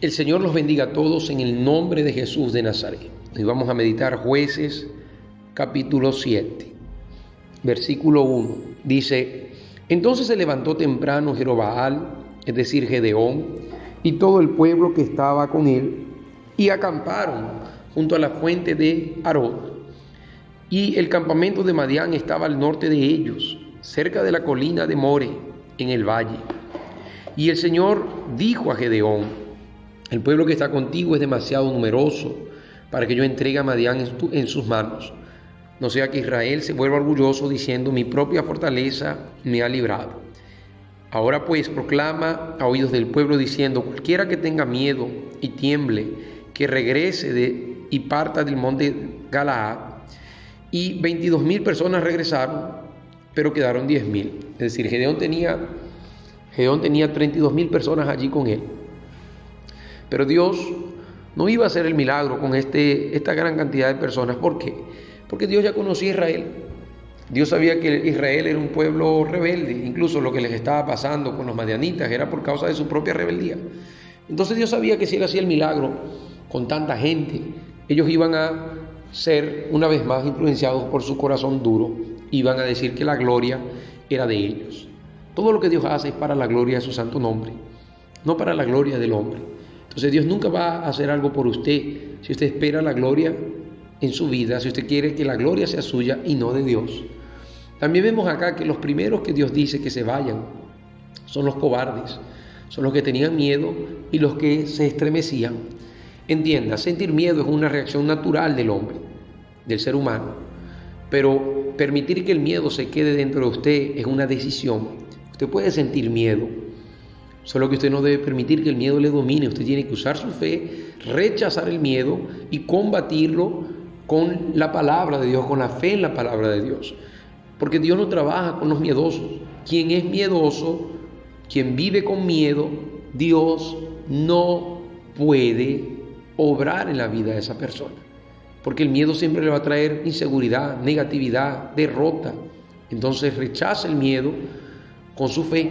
El Señor los bendiga a todos en el nombre de Jesús de Nazaret. Hoy vamos a meditar Jueces capítulo 7, versículo 1. Dice: entonces se levantó temprano Jerobbaal, es decir, Gedeón, y todo el pueblo que estaba con él, y acamparon junto a la fuente de Harod. Y el campamento de Madián estaba al norte de ellos, cerca de la colina de More, en el valle. Y el Señor dijo a Gedeón: el pueblo que está contigo es demasiado numeroso para que yo entregue a Madián en sus manos. No sea que Israel se vuelva orgulloso diciendo: mi propia fortaleza me ha librado. Ahora pues proclama a oídos del pueblo diciendo: cualquiera que tenga miedo y tiemble, que regrese y parta del monte Galaad. Y 22,000 personas regresaron, pero quedaron 10,000. Es decir, Gedeón tenía 32,000 personas allí con él. Pero Dios no iba a hacer el milagro con esta gran cantidad de personas. ¿Por qué? Porque Dios ya conocía a Israel. Dios sabía que Israel era un pueblo rebelde. Incluso lo que les estaba pasando con los madianitas era por causa de su propia rebeldía. Entonces Dios sabía que si Él hacía el milagro con tanta gente, ellos iban a ser una vez más influenciados por su corazón duro. Iban a decir que la gloria era de ellos. Todo lo que Dios hace es para la gloria de su santo nombre, no para la gloria del hombre. Entonces Dios nunca va a hacer algo por usted si usted espera la gloria en su vida, si usted quiere que la gloria sea suya y no de Dios. También vemos acá que los primeros que Dios dice que se vayan son los cobardes, son los que tenían miedo y los que se estremecían. Entienda, sentir miedo es una reacción natural del hombre, del ser humano, pero permitir que el miedo se quede dentro de usted es una decisión. Usted puede sentir miedo, solo que usted no debe permitir que el miedo le domine. Usted tiene que usar su fe, rechazar el miedo y combatirlo con la palabra de Dios, con la fe en la palabra de Dios. Porque Dios no trabaja con los miedosos. Quien es miedoso, quien vive con miedo, Dios no puede obrar en la vida de esa persona. Porque el miedo siempre le va a traer inseguridad, negatividad, derrota. Entonces rechaza el miedo con su fe.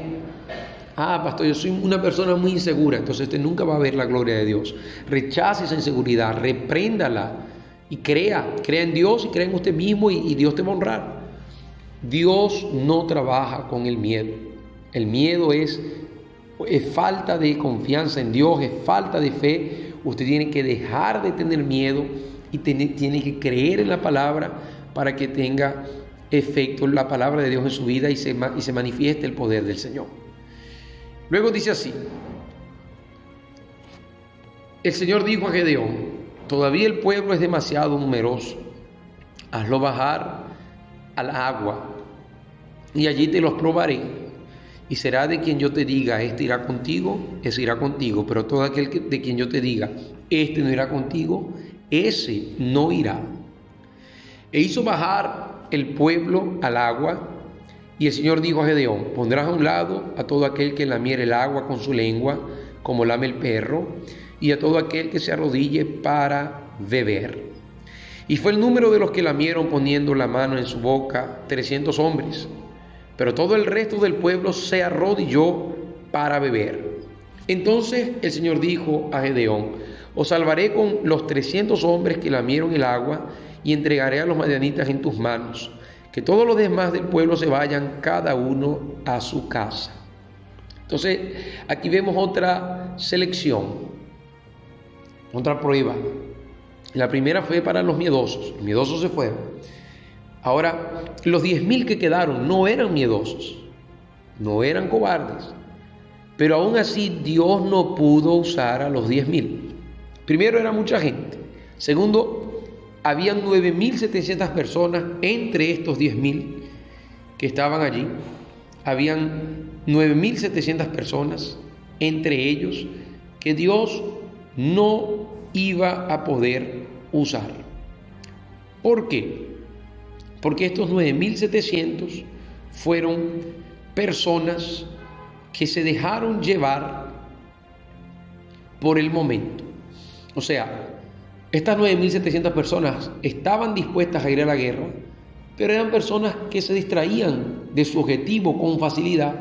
Pastor, yo soy una persona muy insegura. Entonces usted nunca va a ver la gloria de Dios. Rechace esa inseguridad, repréndala y crea en Dios y crea en usted mismo y Dios te va a honrar. Dios no trabaja con el miedo. El miedo es falta de confianza en Dios, es falta de fe. Usted tiene que dejar de tener miedo y tiene que creer en la palabra para que tenga efecto la palabra de Dios en su vida y se manifieste el poder del Señor. Luego dice así: el Señor dijo a Gedeón: todavía el pueblo es demasiado numeroso, hazlo bajar al agua y allí te los probaré, y será de quien yo te diga, este irá contigo, ese irá contigo, pero todo aquel de quien yo te diga, este no irá contigo, ese no irá. E hizo bajar el pueblo al agua, y el Señor dijo a Gedeón: pondrás a un lado a todo aquel que lamiere el agua con su lengua, como lame el perro, y a todo aquel que se arrodille para beber. Y fue el número de los que lamieron poniendo la mano en su boca 300 hombres, pero todo el resto del pueblo se arrodilló para beber. Entonces el Señor dijo a Gedeón: os salvaré con los 300 hombres que lamieron el agua, y entregaré a los madianitas en tus manos. Que todos los demás del pueblo se vayan, cada uno a su casa. Entonces, aquí vemos otra selección, otra prueba. La primera fue para los miedosos se fueron. Ahora, los 10,000 que quedaron no eran miedosos, no eran cobardes, pero aún así Dios no pudo usar a los 10,000. Primero, era mucha gente. Segundo, habían 9,700 personas entre estos 10,000 que estaban allí. Habían 9,700 personas entre ellos que Dios no iba a poder usar. ¿Por qué? Porque estos 9,700 fueron personas que se dejaron llevar por el momento. O sea, estas 9,700 personas estaban dispuestas a ir a la guerra, pero eran personas que se distraían de su objetivo con facilidad,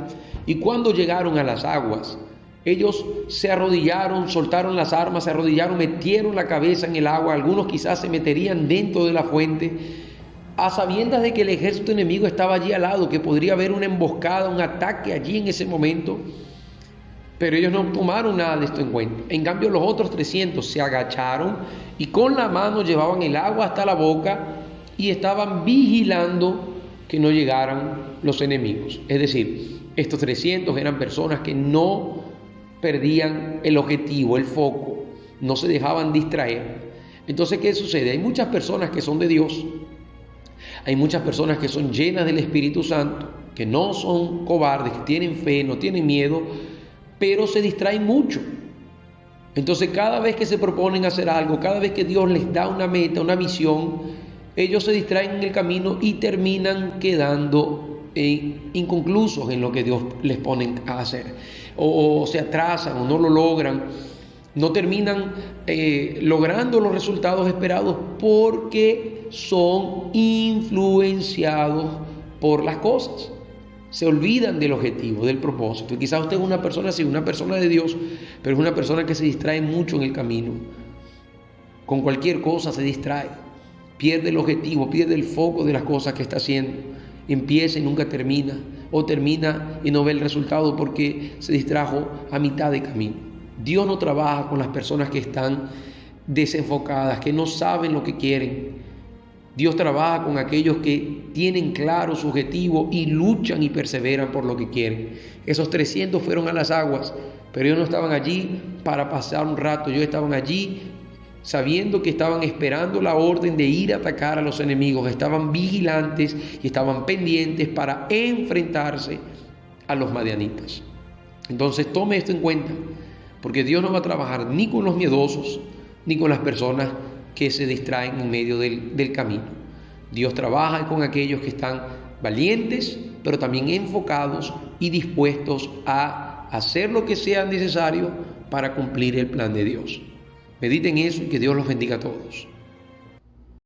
y cuando llegaron a las aguas Ellos se arrodillaron, soltaron las armas, se arrodillaron, metieron la cabeza en el agua. Algunos quizás se meterían dentro de la fuente, a sabiendas de que el ejército enemigo estaba allí al lado, que podría haber una emboscada, un ataque allí en ese momento. Pero ellos no tomaron nada de esto en cuenta. En cambio, los otros 300 se agacharon y con la mano llevaban el agua hasta la boca y estaban vigilando que no llegaran los enemigos. Es decir, estos 300 eran personas que no perdían el objetivo, el foco, no se dejaban distraer. Entonces, ¿qué sucede? Hay muchas personas que son de Dios, hay muchas personas que son llenas del Espíritu Santo, que no son cobardes, que tienen fe, no tienen miedo, pero se distraen mucho. Entonces, cada vez que se proponen hacer algo, cada vez que Dios les da una meta, una visión, ellos se distraen en el camino y terminan quedando inconclusos en lo que Dios les pone a hacer, o se atrasan o no lo logran, no terminan logrando los resultados esperados porque son influenciados por las cosas, se olvidan del objetivo, del propósito. Y quizás usted es una persona así, una persona de Dios, pero es una persona que se distrae mucho en el camino, con cualquier cosa se distrae, pierde el objetivo, pierde el foco de las cosas que está haciendo. Empieza y nunca termina, o termina y no ve el resultado porque se distrajo a mitad de camino. Dios no trabaja con las personas que están desenfocadas, que no saben lo que quieren. Dios trabaja con aquellos que tienen claro su objetivo y luchan y perseveran por lo que quieren. Esos 300 fueron a las aguas, pero ellos no estaban allí para pasar un rato, ellos estaban allí sabiendo que estaban esperando la orden de ir a atacar a los enemigos, estaban vigilantes y estaban pendientes para enfrentarse a los madianitas. Entonces tome esto en cuenta, porque Dios no va a trabajar ni con los miedosos, ni con las personas que se distraen en medio del camino. Dios trabaja con aquellos que están valientes, pero también enfocados y dispuestos a hacer lo que sea necesario para cumplir el plan de Dios. Mediten eso y que Dios los bendiga a todos.